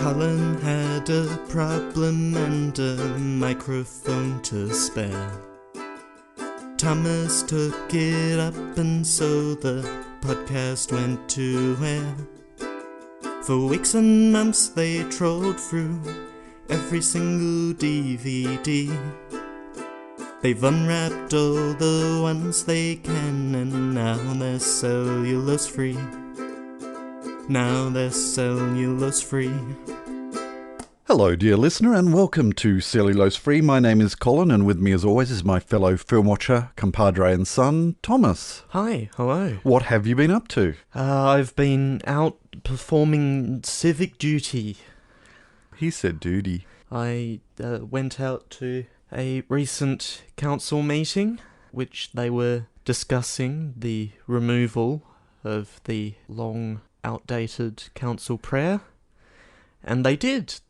Colin had a problem and a microphone to spare. Thomas took it up and so the podcast went to air. For weeks and months they trawled through every single DVD. They've unwrapped all the ones they can and now they're cellulose free. Now they're cellulose free. Hello dear listener and welcome to Cellulose Free. My name is Colin and with me as always is my fellow film watcher, compadre and son, Thomas. Hi, hello. What have you been up to? I've been out performing civic duty. He said Doody. I went out to a recent council meeting which they were discussing the removal of the long outdated council prayer. And they did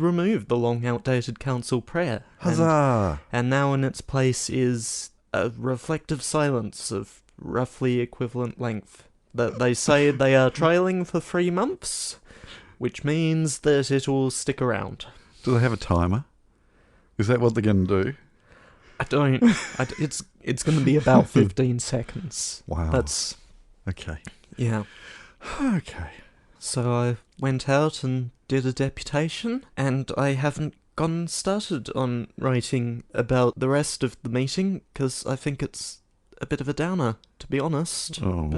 remove the long outdated council prayer. Huzzah! And now in its place is a reflective silence of roughly equivalent length that they say they are trialling for 3 months, which means that it will stick around. Do they have a timer? Is that what they're going to do? I don't. It's going to be about 15 seconds. Wow. That's... Okay. Yeah. Okay. So I went out and did a deputation, and I haven't gotten started on writing about the rest of the meeting, because I think it's a bit of a downer, to be honest. Oh,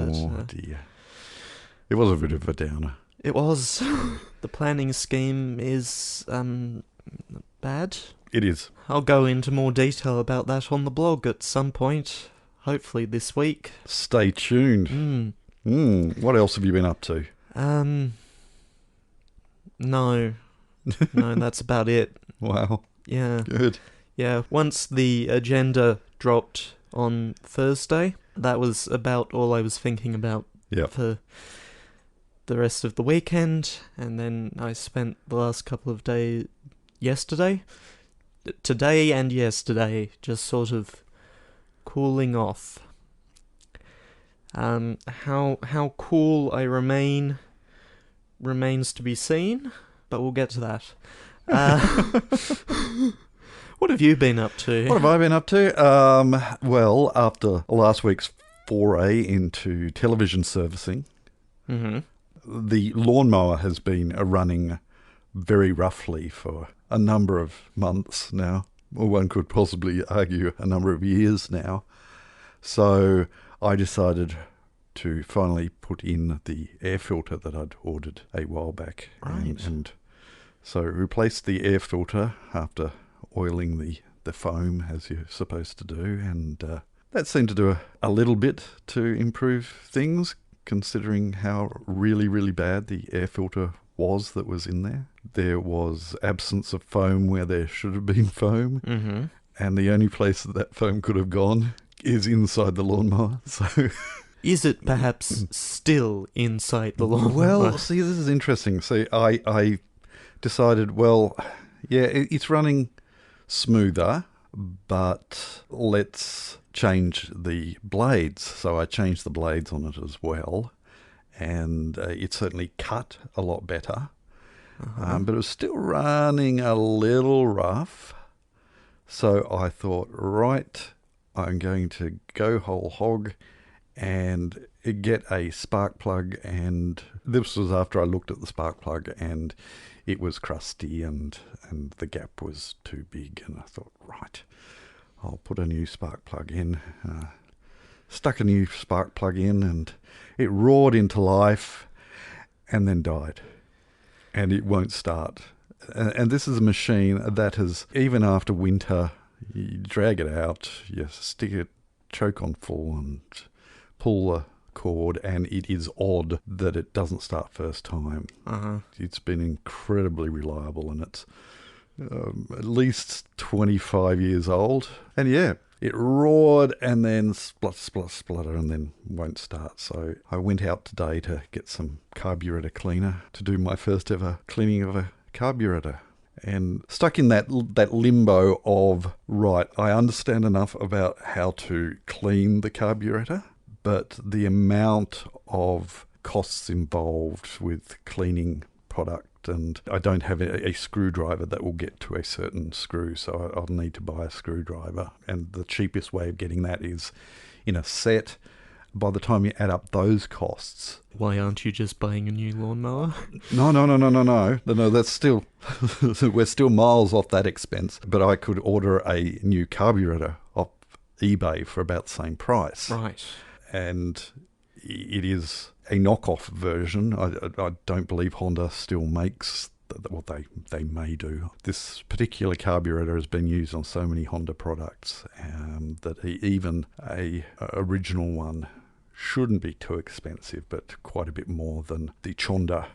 dear. It was a bit of a downer. It was. The planning scheme is, bad. It is. I'll go into more detail about that on the blog at some point, hopefully this week. Stay tuned. What else have you been up to? No, that's about it. Wow. Yeah. Good. Yeah, once the agenda dropped on Thursday, that was about all I was thinking about for the rest of the weekend, and then I spent the last couple of days, today and yesterday, just sort of cooling off. How cool I remains to be seen, but we'll get to that. What have you been up to? What have I been up to? Well, after last week's foray into television servicing, the lawnmower has been running very roughly for a number of months now. Well, one could possibly argue a number of years now. So I decided to finally put in the air filter that I'd ordered a while back. Right. And so replaced the air filter after oiling the foam as you're supposed to do. And that seemed to do a little bit to improve things, considering how really, really bad the air filter was that was in there. There was absence of foam where there should have been foam. Mm-hmm. And the only place that foam could have gone is inside the lawnmower. So... Is it perhaps still inside the lawnmower? Well, see, this is interesting. See, I decided, well, yeah, it's running smoother, but let's change the blades. So I changed the blades on it as well, and it certainly cut a lot better. But it was still running a little rough. So I thought, right, I'm going to go whole hog and get a spark plug, and this was after I looked at the spark plug and it was crusty and the gap was too big, and I thought, right, I'll put a new spark plug in. Stuck a new spark plug in and it roared into life and then died, and it won't start. And this is a machine that has, even after winter, you drag it out, you stick it, choke on full and pull the cord, and it is odd that it doesn't start first time. It's been incredibly reliable, and it's at least 25 years old. And yeah, it roared and then splutter and then won't start. So I went out today to get some carburetor cleaner to do my first ever cleaning of a carburetor. And stuck in that limbo of, right, I understand enough about how to clean the carburetor, but the amount of costs involved with cleaning product, and I don't have a screwdriver that will get to a certain screw, so I'll need to buy a screwdriver. And the cheapest way of getting that is in a set. By the time you add up those costs... Why aren't you just buying a new lawnmower? No, that's still... we're still miles off that expense. But I could order a new carburetor off eBay for about the same price. Right. And it is a knockoff version. I don't believe Honda still makes... Well, they may do. This particular carburetor has been used on so many Honda products that even a original one shouldn't be too expensive, but quite a bit more than the Chonda,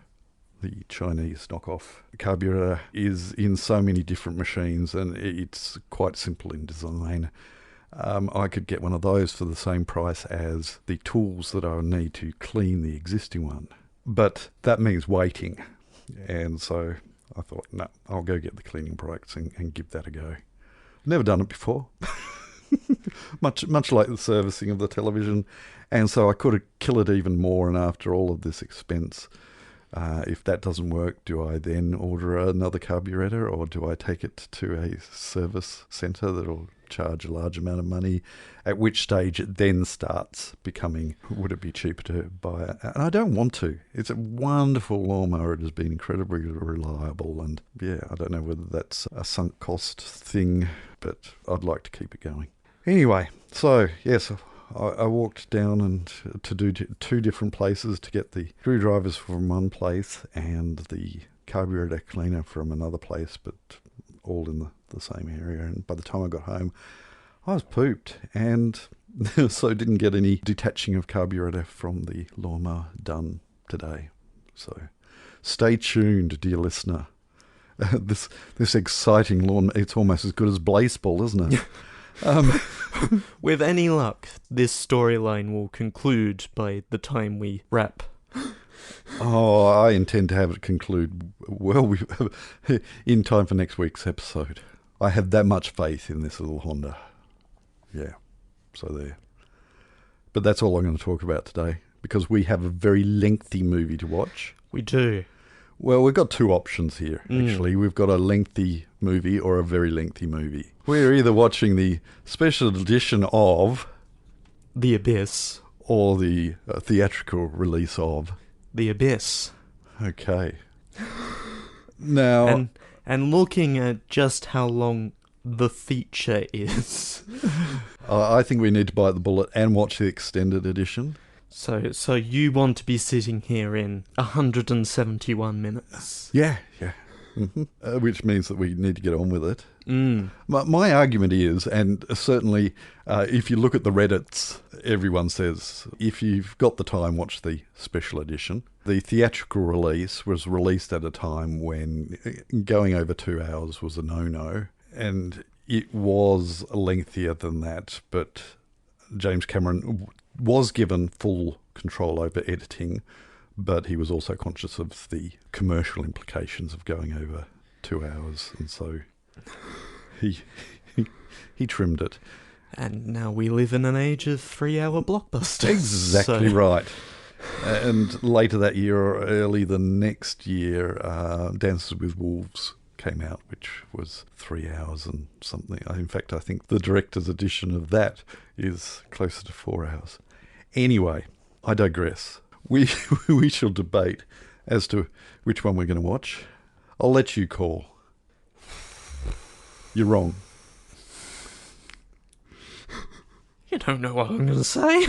the Chinese knockoff carburetor, is in so many different machines, and it's quite simple in design. I could get one of those for the same price as the tools that I would need to clean the existing one. But that means waiting. And so I thought, no, I'll go get the cleaning products and give that a go. Never done it before. much like the servicing of the television. And so I could kill it even more, and after all of this expense, if that doesn't work, do I then order another carburetor, or do I take it to a service centre that'll charge a large amount of money, at which stage it then starts becoming, would it be cheaper to buy it? And I don't want to. It's a wonderful lawnmower. It has been incredibly reliable, and yeah, I don't know whether that's a sunk cost thing, but I'd like to keep it going. Anyway, so yes, I walked down and to do two different places to get the screwdrivers from one place and the carburetor cleaner from another place, but all in the same area. And by the time I got home, I was pooped, and so didn't get any detaching of carburetor from the lawnmower done today. So stay tuned, dear listener. This exciting lawn, it's almost as good as baseball, isn't it? With any luck, this storyline will conclude by the time we wrap. Oh, I intend to have it conclude well in time for next week's episode. I have that much faith in this little Honda. Yeah, so there. But that's all I'm going to talk about today, because we have a very lengthy movie to watch. We do. Well, we've got two options here, actually. We've got a lengthy movie or a very lengthy movie. We're either watching the special edition of... The Abyss. Or the theatrical release of... The Abyss. Okay. Now... And looking at just how long the feature is. I think we need to bite the bullet and watch the extended edition. So you want to be sitting here in 171 minutes? Yeah. Mm-hmm. Which means that we need to get on with it. Mm. My argument is, and certainly if you look at the Reddits, everyone says, if you've got the time, watch the special edition. The theatrical release was released at a time when going over 2 hours was a no-no, and it was lengthier than that, but James Cameron was given full control over editing, but he was also conscious of the commercial implications of going over 2 hours, and so he trimmed it. And now we live in an age of 3-hour blockbusters. Exactly right. And later that year, or early the next year, Dances with Wolves came out, which was 3 hours and something. In fact, I think the director's edition of that is closer to 4 hours. Anyway, I digress. We shall debate as to which one we're going to watch. I'll let you call. You're wrong. You don't know what I'm going to say.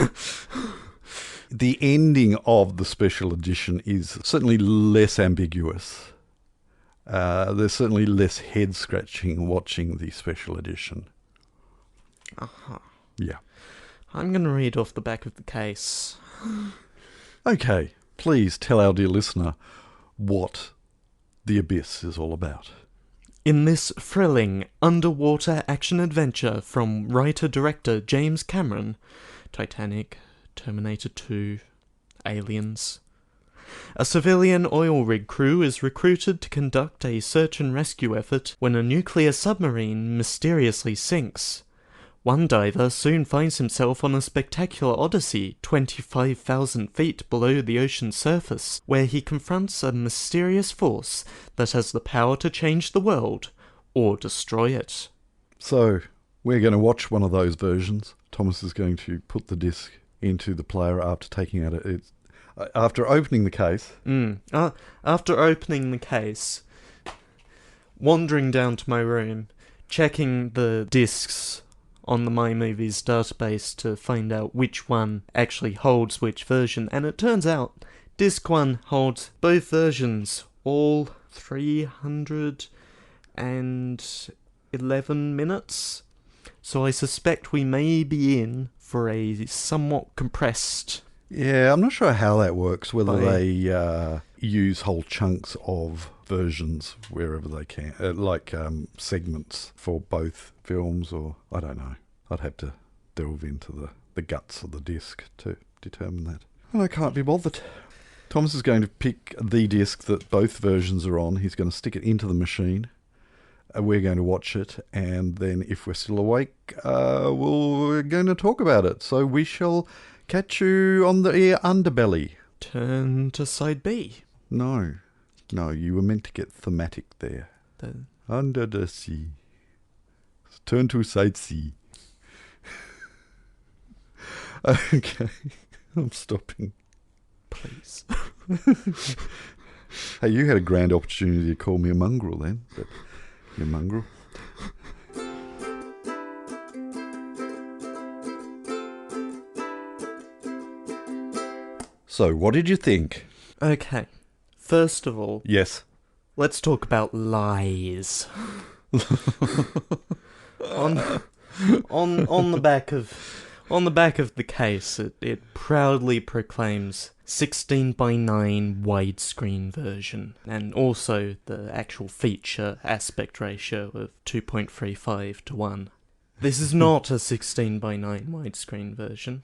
The ending of the special edition is certainly less ambiguous. There's certainly less head-scratching watching the special edition. Uh-huh. Yeah. I'm going to read off the back of the case. Okay, please tell our dear listener what The Abyss is all about. In this thrilling underwater action-adventure from writer-director James Cameron, Titanic, Terminator 2, Aliens, a civilian oil rig crew is recruited to conduct a search and rescue effort when a nuclear submarine mysteriously sinks. One diver soon finds himself on a spectacular odyssey 25,000 feet below the ocean's surface, where he confronts a mysterious force that has the power to change the world or destroy it. So, we're going to watch one of those versions. Thomas is going to put the disc into the player after taking out after opening the case. After opening the case, wandering down to my room, checking the discs on the My Movies database to find out which one actually holds which version, and it turns out disc 1 holds both versions, all 311 minutes. So I suspect we may be in for a somewhat compressed... Yeah, I'm not sure how that works, whether they use whole chunks of versions wherever they can, like segments for both films, or I don't know. I'd have to delve into the guts of the disc to determine that. And I can't be bothered. Thomas is going to pick the disc that both versions are on. He's going to stick it into the machine. We're going to watch it, and then if we're still awake, we're going to talk about it. So we shall catch you on the ear underbelly. Turn to side B. No, you were meant to get thematic there. Under the sea. Turn to side C. Okay, I'm stopping. Please. Hey, you had a grand opportunity to call me a mongrel then, but you're a mongrel. So, what did you think? Okay, first of all... Yes. Let's talk about lies. on the back of the case, it proudly proclaims 16:9 widescreen version, and also the actual feature aspect ratio of 2.35 to 1. This is not a 16:9 widescreen version,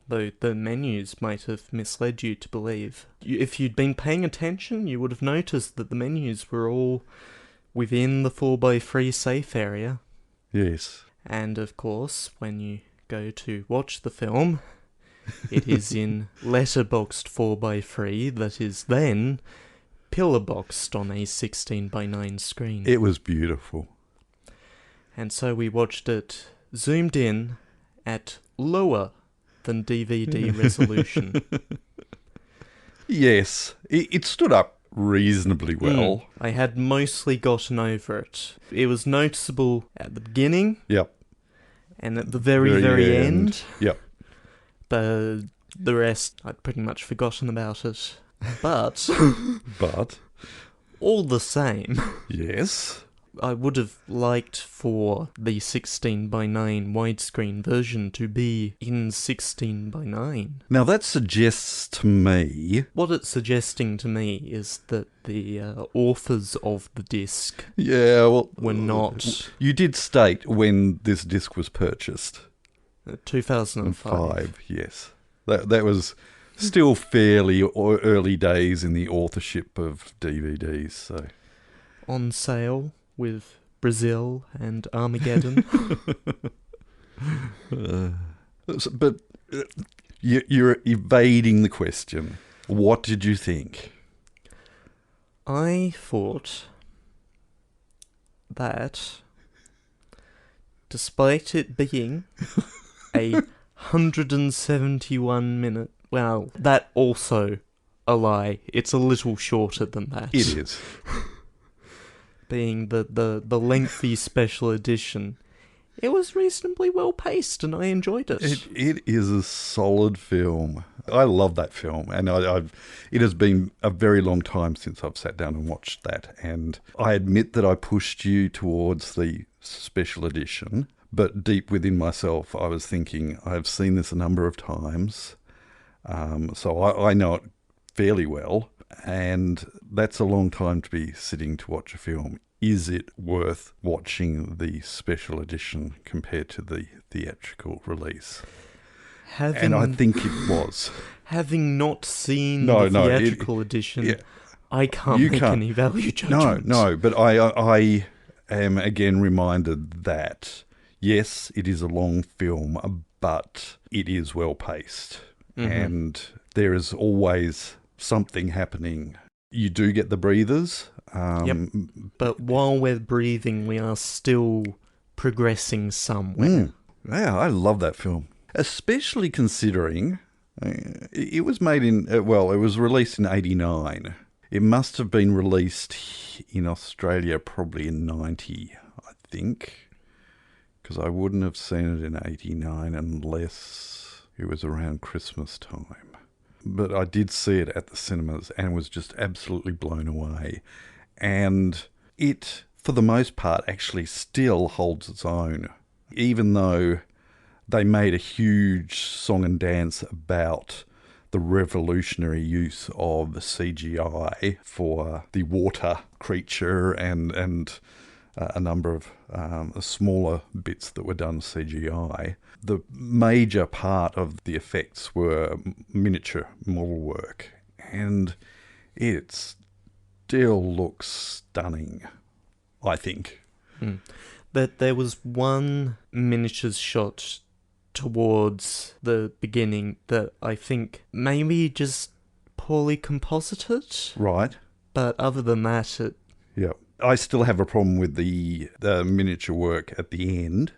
though the menus might have misled you to believe. If you'd been paying attention, you would have noticed that the menus were all within the 4x3 safe area. Yes. And of course, when you go to watch the film, it is in letterboxed 4x3 that is then pillar boxed on a 16:9 screen. It was beautiful. And so we watched it zoomed in at lower than DVD resolution. Yes, it stood up reasonably well. I had mostly gotten over it. It was noticeable at the beginning. Yep. And at the very end. Yep. But the rest, I'd pretty much forgotten about it. But... But... all the same... Yes... I would have liked for the 16:9 widescreen version to be in 16:9. Now that suggests to me... What it's suggesting to me is that the authors of the disc were not... You did state when this disc was purchased. 2005. Yes. That was still fairly early days in the authorship of DVDs, so... On sale... with Brazil and Armageddon. But you're evading the question. What did you think? I thought that, despite it being a 171 minute... Well, that also a lie. It's a little shorter than that. It is. Being the lengthy special edition, it was reasonably well paced, and I enjoyed it. It is a solid film. I love that film, and it has been a very long time since I've sat down and watched that. And I admit that I pushed you towards the special edition, but deep within myself, I was thinking I've seen this a number of times, so I know it fairly well. And that's a long time to be sitting to watch a film. Is it worth watching the special edition compared to the theatrical release? And I think it was. Having not seen the theatrical edition, I can't make any value judgment. No, but I am again reminded that yes, it is a long film, but it is well paced. And there is always something happening. You do get the breathers. Yep. But while we're breathing, we are still progressing somewhere. Yeah, I love that film. Especially considering it was made in, it was released in 89. It must have been released in Australia probably in 90, I think. Because I wouldn't have seen it in 89 unless it was around Christmas time. But I did see it at the cinemas and was just absolutely blown away. And it, for the most part, actually still holds its own. Even though they made a huge song and dance about the revolutionary use of CGI for the water creature and a number of smaller bits that were done CGI. The major part of the effects were miniature model work, and it still looks stunning, I think. That there was one miniatures shot towards the beginning that I think maybe just poorly composited. Right. But other than that, it... Yeah. I still have a problem with the miniature work at the end.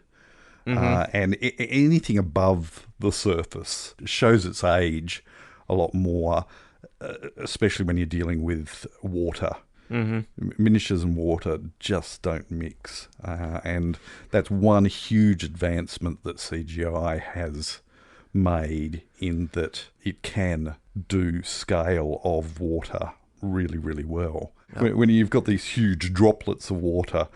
And anything above the surface shows its age a lot more, especially when you're dealing with water. Miniatures and water just don't mix. And that's one huge advancement that CGI has made, in that it can do scale of water really, really well. Yep. When you've got these huge droplets of water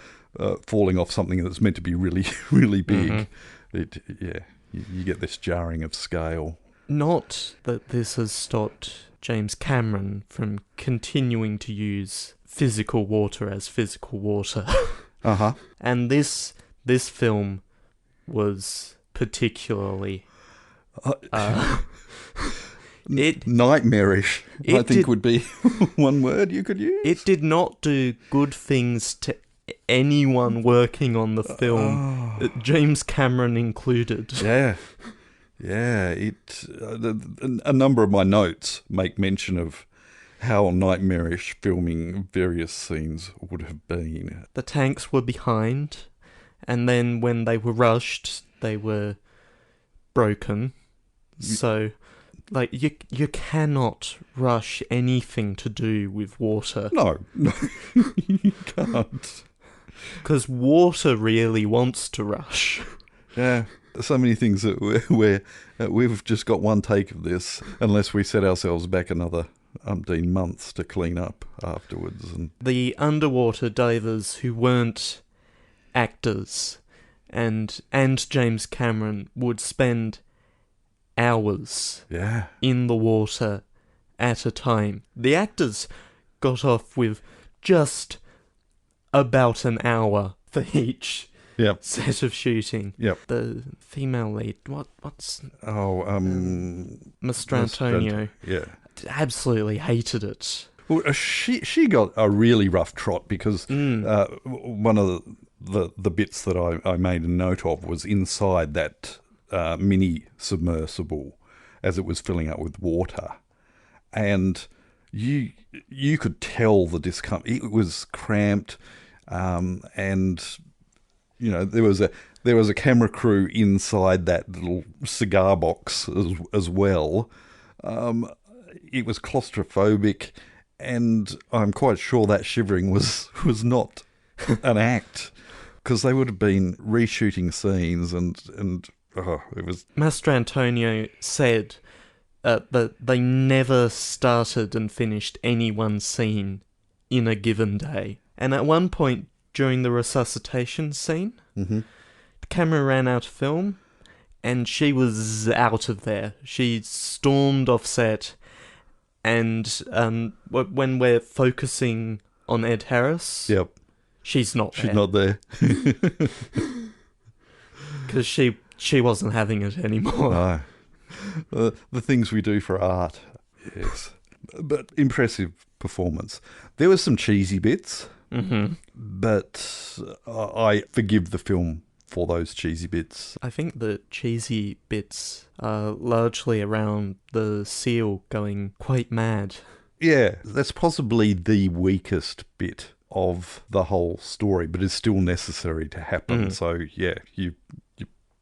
falling off something that's meant to be really, really big, you get this jarring of scale. Not that this has stopped James Cameron from continuing to use physical water as physical water. And this film was particularly nightmarish, I think would be one word you could use. It did not do good things to anyone working on the film, James Cameron included. Yeah. A number of my notes make mention of how nightmarish filming various scenes would have been. The tanks were behind, and then when they were rushed, they were broken. So, like, you cannot rush anything to do with water. No, you can't. Because water really wants to rush. Yeah, so many things that we've just got one take of this, unless we set ourselves back another umpteen months to clean up afterwards. And the underwater divers who weren't actors and James Cameron would spend hours in the water at a time. The actors got off with just about an hour for each set of shooting. The female lead, what's Mastrantonio. Absolutely hated it. Well, she got a really rough trot because one of the bits that I made a note of was inside that mini submersible as it was filling up with water, and you could tell the discomfort. It was cramped, and you know there was a camera crew inside that little cigar box as well. It was claustrophobic, and I'm quite sure that shivering was not an act, because they would have been reshooting scenes and it was... Mastrantonio said that they never started and finished any one scene in a given day. And at one point during the resuscitation scene, the camera ran out of film, and she was out of there. She stormed off set, and when we're focusing on Ed Harris, she's not there. She's not there. Because she wasn't having it anymore. No. The things we do for art, yes. But impressive performance. There were some cheesy bits, but I forgive the film for those cheesy bits. I think the cheesy bits are largely around the seal going quite mad. Yeah, that's possibly the weakest bit of the whole story, but it's still necessary to happen. So, yeah, you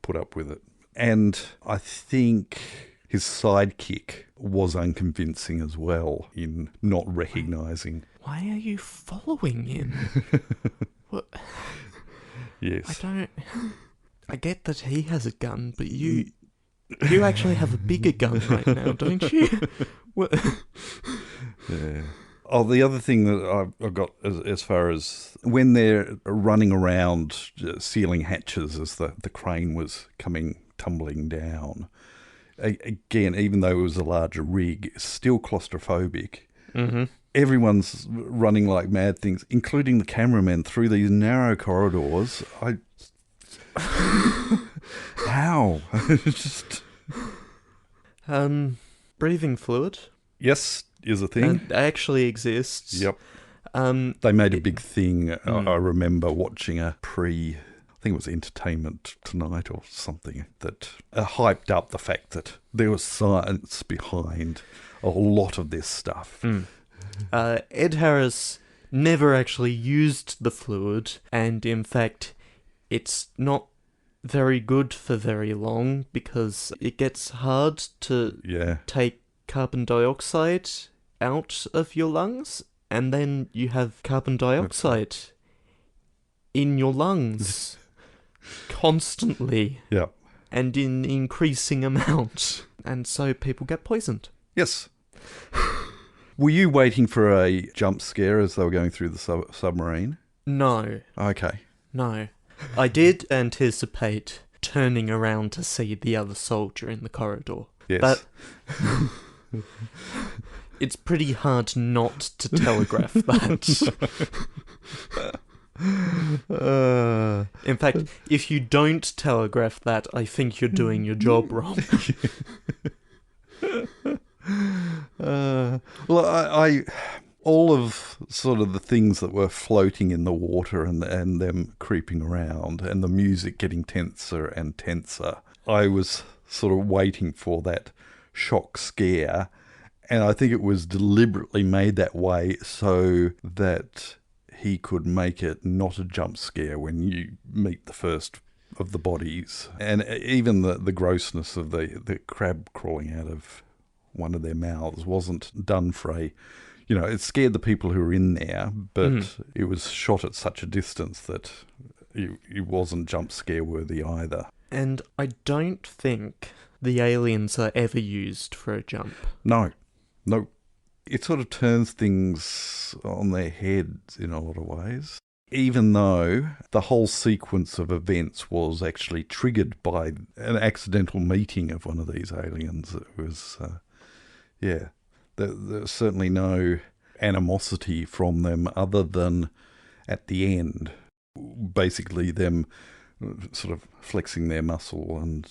put up with it. And I think his sidekick was unconvincing as well in not recognising. Why are you following him? What? Yes. I get that he has a gun, but you actually have a bigger gun right now, don't you? What? Yeah. Oh, the other thing that I've got as far as when they're running around sealing hatches as the crane was tumbling down, again, even though it was a larger rig, it's still claustrophobic. Mm-hmm. Everyone's running like mad things, including the cameramen, through these narrow corridors. How? Just... breathing fluid. Yes, is a thing. It actually exists. Yep. They made a big thing. I remember watching I think it was Entertainment Tonight or something, that hyped up the fact that there was science behind a lot of this stuff. Ed Harris never actually used the fluid, and in fact, it's not very good for very long because it gets hard to take carbon dioxide out of your lungs, and then you have carbon dioxide in your lungs constantly. Yeah. And in increasing amount. And so people get poisoned. Yes. Were you waiting for a jump scare as they were going through the submarine? No. Okay. No. I did anticipate turning around to see the other soldier in the corridor. Yes. But it's pretty hard not to telegraph that. In fact, if you don't telegraph that, I think you're doing your job wrong. Well, I all of sort of the things that were floating in the water and them creeping around and the music getting tenser and tenser, I was sort of waiting for that shock scare, and I think it was deliberately made that way so that he could make it not a jump scare when you meet the first of the bodies. And even the grossness of the crab crawling out of one of their mouths wasn't done for it scared the people who were in there, but it was shot at such a distance that it wasn't jump scare worthy either. And I don't think the aliens are ever used for a jump. No. It sort of turns things on their heads in a lot of ways. Even though the whole sequence of events was actually triggered by an accidental meeting of one of these aliens, it was, there's certainly no animosity from them other than at the end, basically them sort of flexing their muscle, and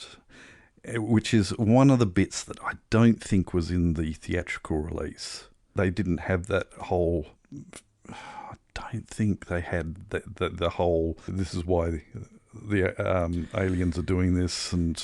which is one of the bits that I don't think was in the theatrical release. They didn't have that whole... I don't think they had the whole... This is why the aliens are doing this, and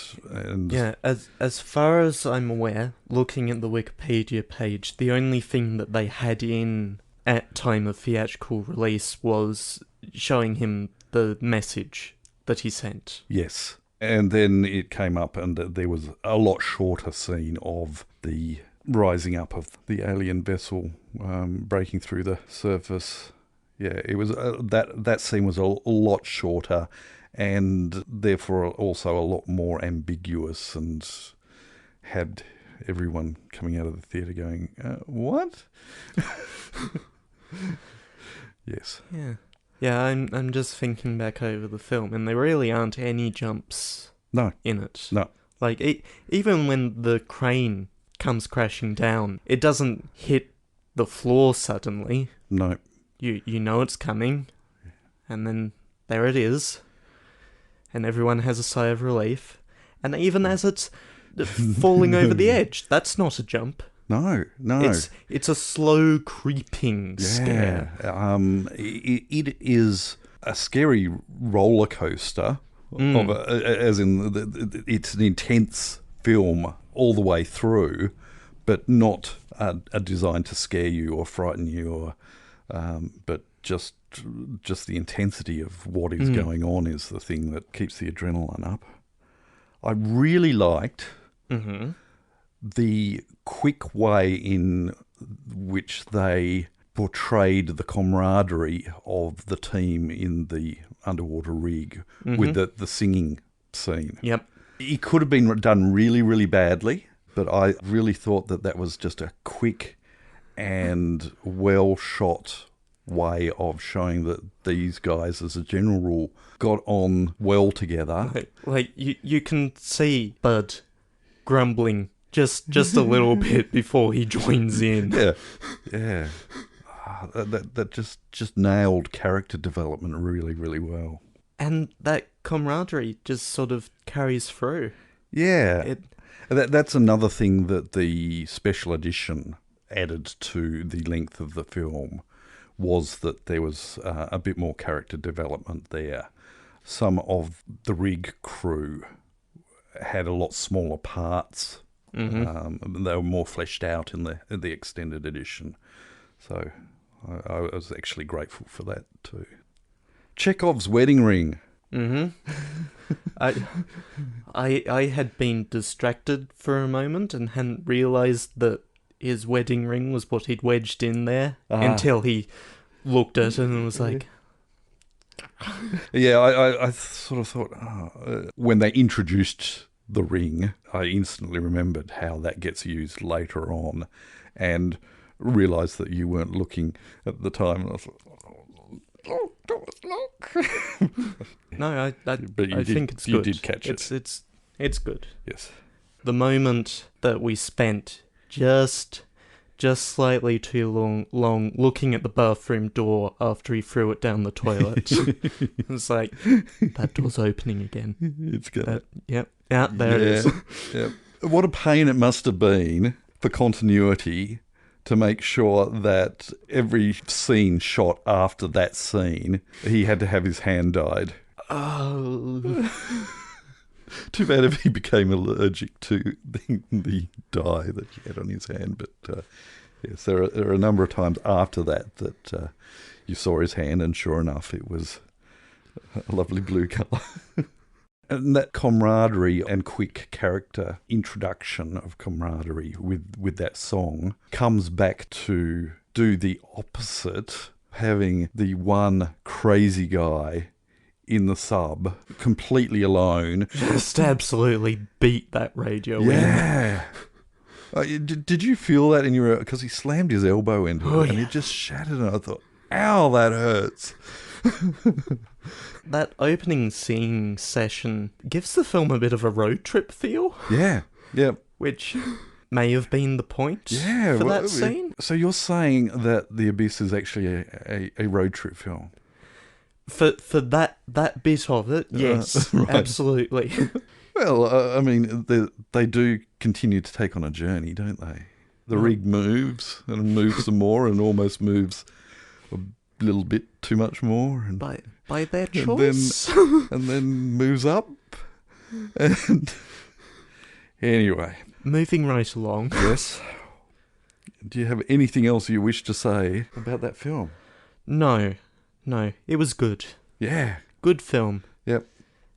yeah. As far as I'm aware, looking at the Wikipedia page, the only thing that they had in at time of theatrical release was showing him the message that he sent. Yes. And then it came up, and there was a lot shorter scene of the rising up of the alien vessel breaking through the surface. Yeah, it was that scene was a lot shorter, and therefore also a lot more ambiguous, and had everyone coming out of the theatre going, "What?" Yes. Yeah. Yeah, I'm just thinking back over the film, and there really aren't any jumps in it. No. Like, even when the crane comes crashing down, it doesn't hit the floor suddenly. No. You know it's coming, and then there it is, and everyone has a sigh of relief. And even as it's falling over the edge, that's not a jump. No. It's a slow creeping scare. It is a scary roller coaster of as in it's an intense film all the way through, but not designed to scare you or frighten you, or but just the intensity of what is going on is the thing that keeps the adrenaline up. I really liked the quick way in which they portrayed the camaraderie of the team in the underwater rig with the singing scene. Yep. It could have been done really, really badly, but I really thought that was just a quick and well-shot way of showing that these guys, as a general rule, got on well together. Like you can see Bud grumbling just a little bit before he joins in. Yeah. That just nailed character development really, really well. And that camaraderie just sort of carries through. Yeah. That's another thing that the special edition added to the length of the film, was that there was a bit more character development there. Some of the rig crew had a lot smaller parts. They were more fleshed out in the extended edition. So I was actually grateful for that too. Chekhov's wedding ring. I had been distracted for a moment and hadn't realised that his wedding ring was what he'd wedged in there until he looked at it and was like... Yeah, I sort of thought, when they introduced the ring, I instantly remembered how that gets used later on and realised that you weren't looking at the time. And I thought, look. No, I think it's good. You did catch it. It's good. Yes. The moment that we spent just slightly too long looking at the bathroom door after he threw it down the toilet. It's like, that door's opening again. It's good. Yep. Yeah, there it is. Yep. What a pain it must have been for continuity to make sure that every scene shot after that scene, he had to have his hand dyed. Oh. Too bad if he became allergic to the dye that he had on his hand. But yes, there are a number of times after that you saw his hand, and sure enough, it was a lovely blue colour. And that camaraderie and quick character introduction of camaraderie with that song comes back to do the opposite, having the one crazy guy in the sub, completely alone. Just absolutely beat that radio in. Yeah. Did you feel that in your... Because he slammed his elbow into it and it just shattered, and I thought, ow, that hurts. That opening scene session gives the film a bit of a road trip feel. Yeah, yeah. Which may have been the point for that scene. So you're saying that The Abyss is actually a road trip film? For that bit of it, yes, right. Absolutely. Well, I mean, they do continue to take on a journey, don't they? The rig moves and moves some more and almost moves a little bit too much more. And by their choice. And then moves up. And anyway. Moving right along. Yes. Do you have anything else you wish to say about that film? No, it was good. Yeah. Good film. Yep.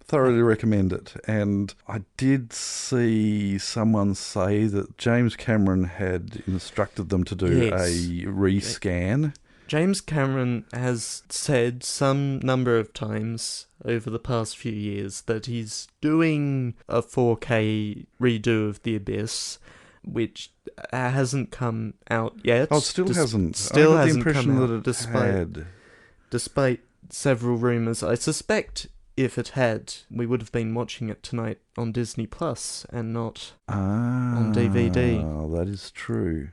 Thoroughly recommend it. And I did see someone say that James Cameron had instructed them to do a rescan. James Cameron has said some number of times over the past few years that he's doing a 4K redo of The Abyss, which hasn't come out yet. Oh, it still hasn't. Still I got hasn't the impression come out, that it had. Despite several rumours. I suspect if it had, we would have been watching it tonight on Disney Plus and not on DVD. Oh, that is true.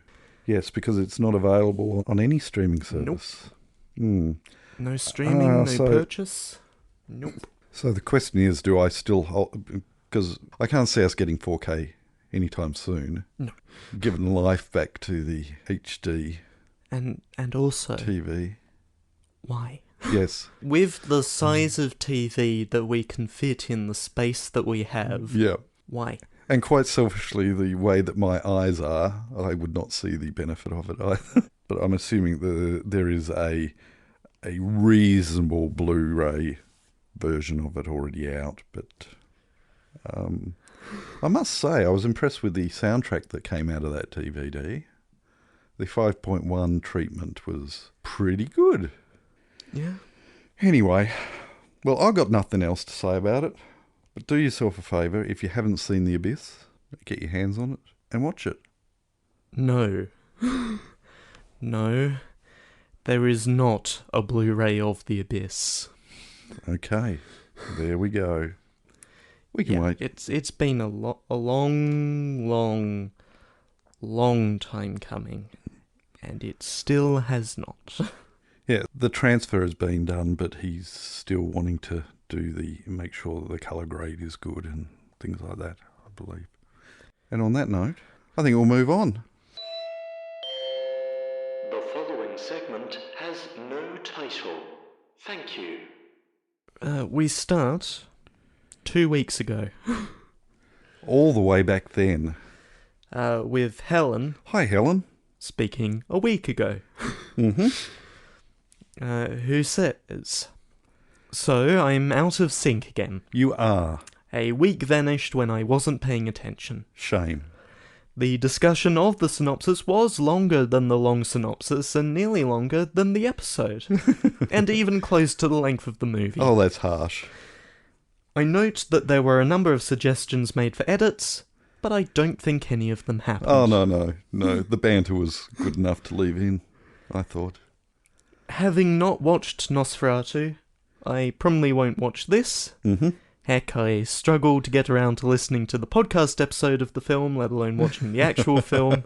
Yes, because it's not available on any streaming service. Nope. No streaming, no purchase. Nope. So the question is, do I still hold... Because I can't see us getting 4K anytime soon. No. Given life back to the HD and also... TV. Why? Yes. With the size of TV that we can fit in the space that we have, Yeah. why? And quite selfishly, the way that my eyes are, I would not see the benefit of it either. But I'm assuming there is a reasonable Blu-ray version of it already out. But I must say, I was impressed with the soundtrack that came out of that DVD. The 5.1 treatment was pretty good. Yeah. Anyway, well, I've got nothing else to say about it. But do yourself a favour, if you haven't seen The Abyss, get your hands on it and watch it. No. No. There is not a Blu-ray of The Abyss. Okay, there we go. We can wait. It's been a long time coming, and it still has not. Yeah, the transfer has been done, but he's still wanting to make sure that the colour grade is good and things like that, I believe. And on that note, I think we'll move on. The following segment has no title. Thank you. We start 2 weeks ago. All the way back then. With Helen. Hi, Helen. Speaking a week ago. Mm-hmm. Who says, "So I'm out of sync again. You are. A week vanished when I wasn't paying attention. Shame. The discussion of the synopsis was longer than the long synopsis and nearly longer than the episode. And even close to the length of the movie. Oh, that's harsh. I note that there were a number of suggestions made for edits, but I don't think any of them happened. Oh, no. The banter was good enough to leave in, I thought. Having not watched Nosferatu, I probably won't watch this. Mm-hmm. Heck, I struggled to get around to listening to the podcast episode of the film, let alone watching the actual film.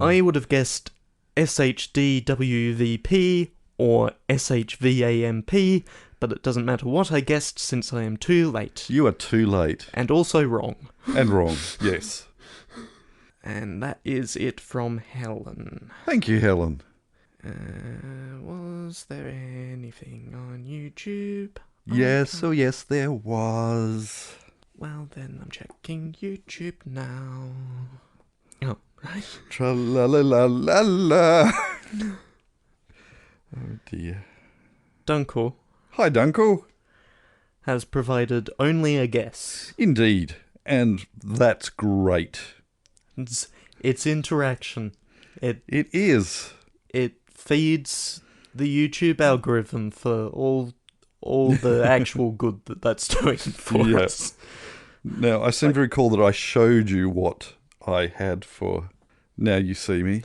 I would have guessed SHDWVP or SHVAMP, but it doesn't matter what I guessed since I am too late. You are too late. And also wrong. And wrong, yes. And that is it from Helen. Thank you, Helen. Was there anything on YouTube? Yes, oh yes, there was. Well, then I'm checking YouTube now. Oh, right. Tra-la-la-la-la-la. Oh dear. Dunkel Hi, Dunkel. has provided only a guess. Indeed, and that's great. It's interaction. It is. It feeds the YouTube algorithm for all the actual good that's doing for us. Now, I seem to recall that I showed you what I had for Now You See Me.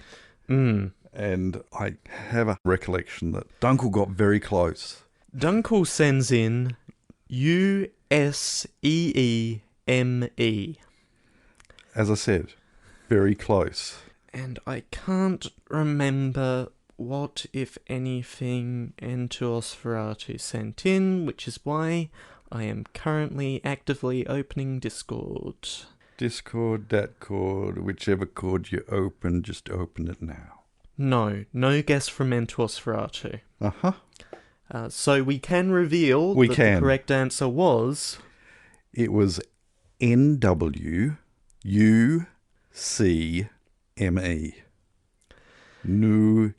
And I have a recollection that Dunkel got very close. Dunkel sends in USEEME. As I said, very close. And I can't remember what, if anything, Nosferatu sent in, which is why I am currently actively opening Discord. Discord, that cord, whichever cord you open, just open it now. No guess from Nosferatu. Uh-huh. So we can reveal The correct answer was... It was NWUCME. No,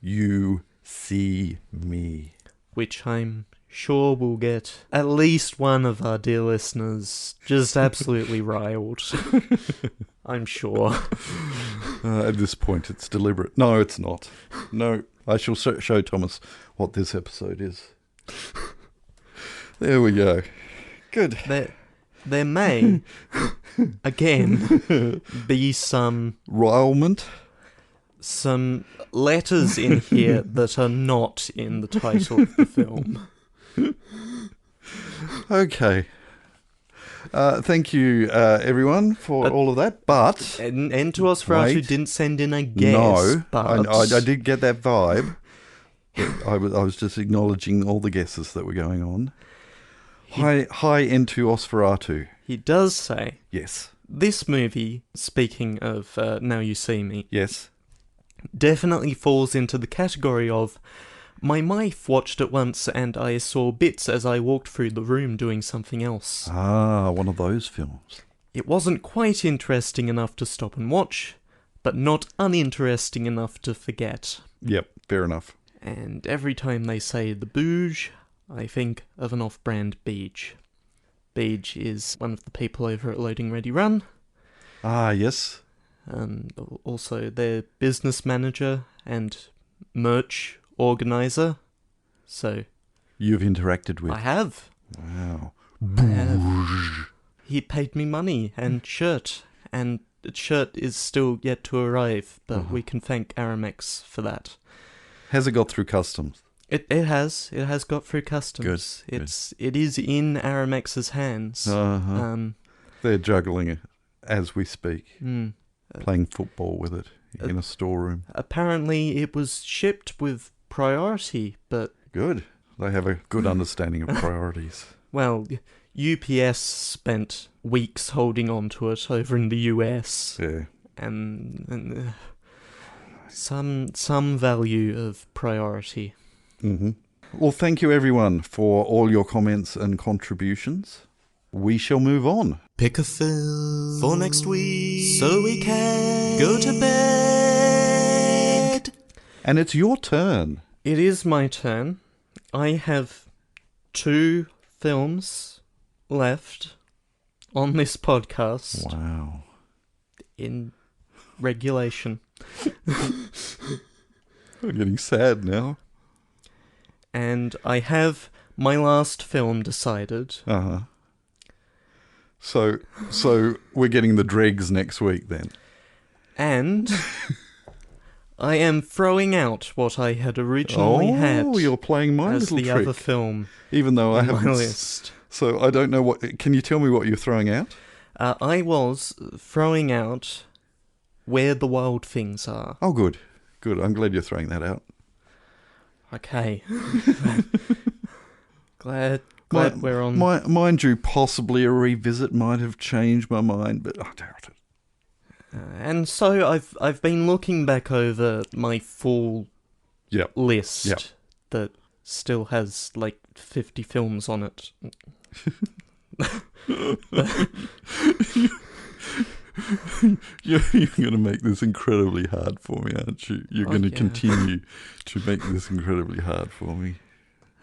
you see me. Which I'm sure will get at least one of our dear listeners just absolutely riled. I'm sure. At this point, it's deliberate. No, it's not. No, I shall show Thomas what this episode is. There we go. Good. There may, again, be some Rilement. some letters in here that are not in the title of the film. Okay. Thank you, everyone, for all of that. But And Nosferatu didn't send in a guess. no, but I did get that vibe. I was just acknowledging all the guesses that were going on. Hi into Nosferatu. He does say Yes. this movie, speaking of Now You See Me, Yes. definitely falls into the category of My wife watched it once, and I saw bits as I walked through the room doing something else. Ah, one of those films. It wasn't quite interesting enough to stop and watch, but not uninteresting enough to forget. Yep, fair enough. And every time they say the booge, I think of an off-brand Beej. Beej is one of the people over at Loading Ready Run. Ah, yes. Also their business manager and merch organizer. So You've interacted with. I have. Wow. I have. He paid me money and shirt, and the shirt is still yet to arrive, but we can thank Aramex for that. Has it got through customs? It has got through customs. Good. It is in Aramex's hands. They're juggling it as we speak, Mm. playing football with it in a storeroom. Apparently it was shipped with priority, but Good. They have a good understanding of priorities. well, UPS spent weeks holding on to it over in the US, Yeah. and some value of priority. Mm-hmm. Well, thank you everyone for all your comments and contributions. We shall move on. Pick a film for next week so we can go to bed. And it's your turn. It is my turn. I have 2 films left on this podcast Wow. in regulation. I'm getting sad now. And I have my last film decided. Uh-huh. So we're getting the dregs next week then. And I am throwing out what I had originally had You're playing my as little the trick. other film Even though I on haven't. my list. So I don't know what. Can you tell me what you're throwing out? I was throwing out Where the Wild Things Are. Oh, good. Good. I'm glad you're throwing that out. Okay. Glad we're on. Mind you, possibly a revisit might have changed my mind, but I doubt it. And so I've been looking back over my full list Yep. that still has like 50 films on it. You're going to make this incredibly hard for me, aren't you? You're going to continue to make this incredibly hard for me.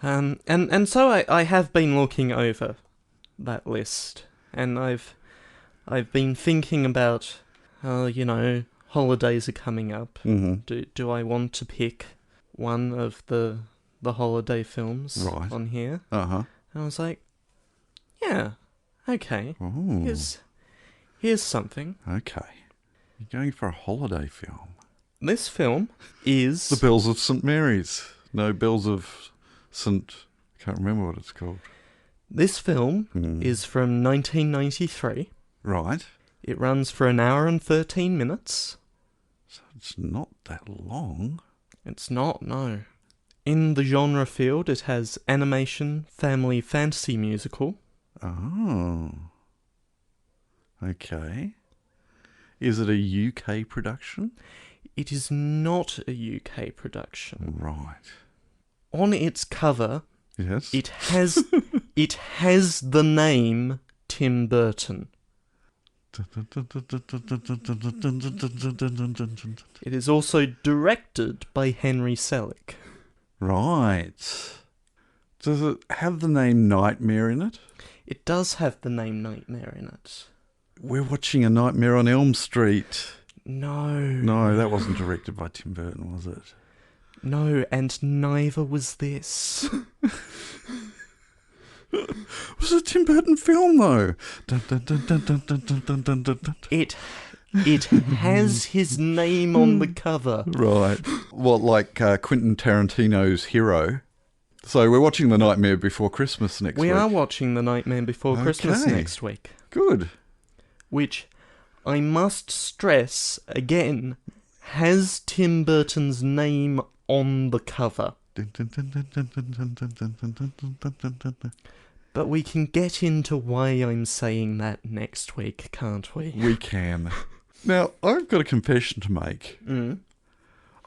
And so I have been looking over that list, and I've been thinking about, holidays are coming up. Mm-hmm. Do I want to pick one of the holiday films on here? Uh-huh. And I was like, yeah, okay. Oh. Here's something. Okay. You're going for a holiday film. This film is The Bells of St. Mary's. No, Bells of St... I can't remember what it's called. This film is from 1993. Right. It runs for 1 hour and 13 minutes. So it's not that long. It's not, no. In the genre field, it has animation, family, fantasy musical. Oh. Okay. Is it a UK production? It is not a UK production. Right. On its cover, Yes. it has the name Tim Burton. It is also directed by Henry Selick. Right. Does it have the name Nightmare in it? It does have the name Nightmare in it. We're watching A Nightmare on Elm Street. No. No, that wasn't directed by Tim Burton, was it? No, and neither was this. Was it a Tim Burton film, though? It has his name on the cover. Right. What, like Quentin Tarantino's Hero? So we're watching The Nightmare Before Christmas next week. We are watching The Nightmare Before Christmas next week. Good. Which, I must stress, again, has Tim Burton's name on the cover. But we can get into why I'm saying that next week, can't we? We can. Now, I've got a confession to make.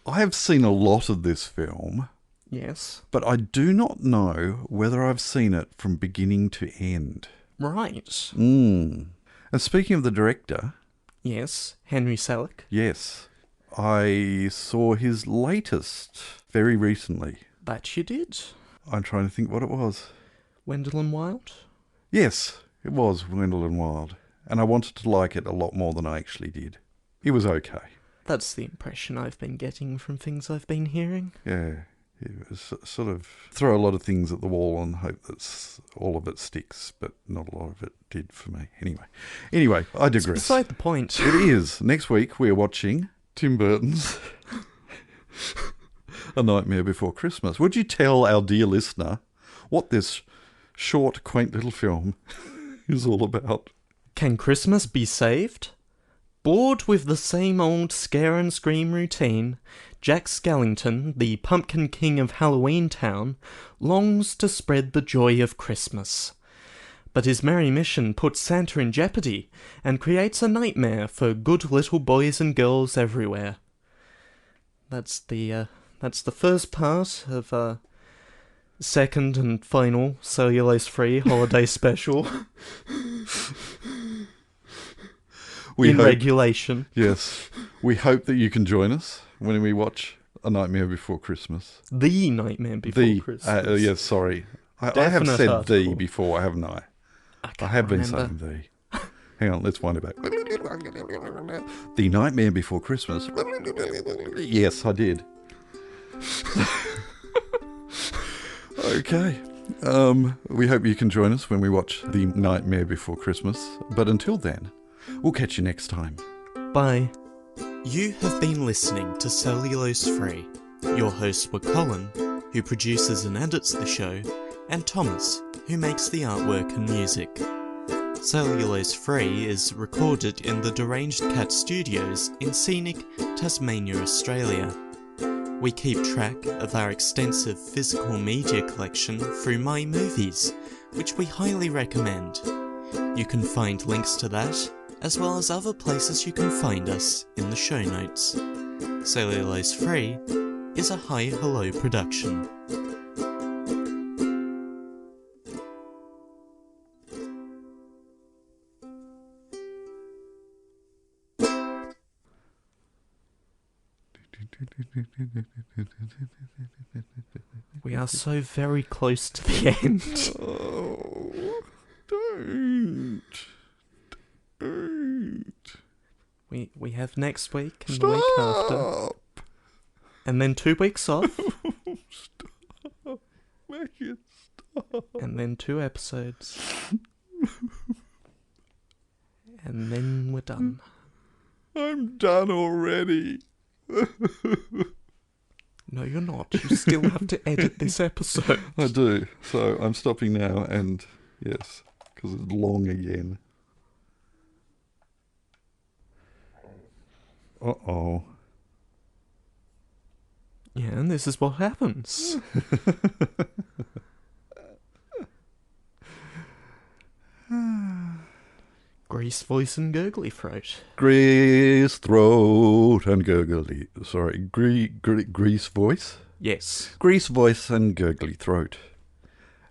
I have seen a lot of this film, Yes. but I do not know whether I've seen it from beginning to end. Right. And speaking of the director... Yes, Henry Selick. Yes, I saw his latest very recently. That you did. I'm trying to think what it was. Wendell and Wild? Yes, it was Wendell and Wild. And I wanted to like it a lot more than I actually did. It was okay. That's the impression I've been getting from things I've been hearing. Yeah, it was sort of throw a lot of things at the wall and hope that all of it sticks, but not a lot of it did for me. Anyway, I digress. It's beside the point. It is. Next week we are watching Tim Burton's A Nightmare Before Christmas. Would you tell our dear listener what this short, quaint little film is all about? Can Christmas be saved? Bored with the same old scare and scream routine, Jack Skellington, the Pumpkin King of Halloween Town, longs to spread the joy of Christmas. But his merry mission puts Santa in jeopardy and creates a nightmare for good little boys and girls everywhere. That's the first part of a second and final cellulose-free holiday special. Regulation. Yes. We hope that you can join us when we watch A Nightmare Before Christmas. The Nightmare Before Christmas. Yes, sorry. I have Definite said article. the before, haven't I? I have been saying the. Hang on, let's wind it back. The Nightmare Before Christmas. Yes, I did. Okay. We hope you can join us when we watch The Nightmare Before Christmas. But until then, we'll catch you next time. Bye. You have been listening to Cellulose Free. Your hosts were Colin, who produces and edits the show, and Thomas, who makes the artwork and music. Cellulose Free is recorded in the Deranged Cat Studios in scenic Tasmania, Australia. We keep track of our extensive physical media collection through My Movies, which we highly recommend. You can find links to that, as well as other places you can find us in the show notes. Cellulose Free is a Hi Hello production. We are so very close to the end. Oh, don't. We have next week and the week after. And then 2 weeks off. Stop. Make it stop. And then 2 episodes. And then we're done. I'm done already. No, you're not. You still have to edit this episode. I do. So I'm stopping now and yes, because it's long again. Uh-oh. Yeah, and this is what happens. Grease voice and gurgly throat. Grease throat and gurgly... Sorry, grease voice? Yes. Grease voice and gurgly throat.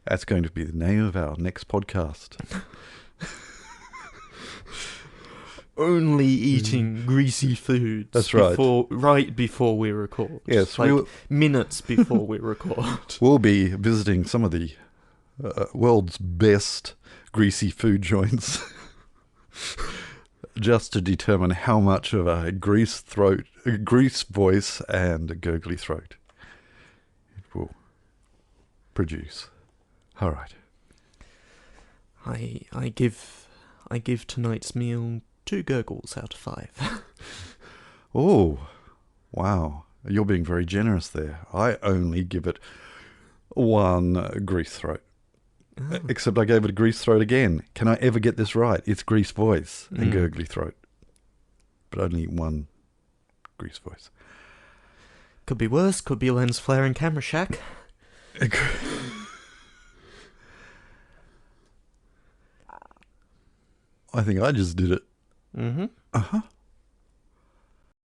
That's going to be the name of our next podcast. Only eating greasy foods. That's right. Right before we record. Yes, like minutes before we record. We'll be visiting some of the world's best greasy food joints just to determine how much of a grease voice and a gurgly throat it will produce. All right. I give tonight's meal 2 gurgles out of 5. Oh, wow. You're being very generous there. I only give it 1 grease throat. Oh. Except I gave it a grease throat again. Can I ever get this right? It's grease voice and gurgly throat. But only 1 grease voice. Could be worse. Could be lens flare and camera shack. I think I just did it. Mm-hmm. Uh-huh.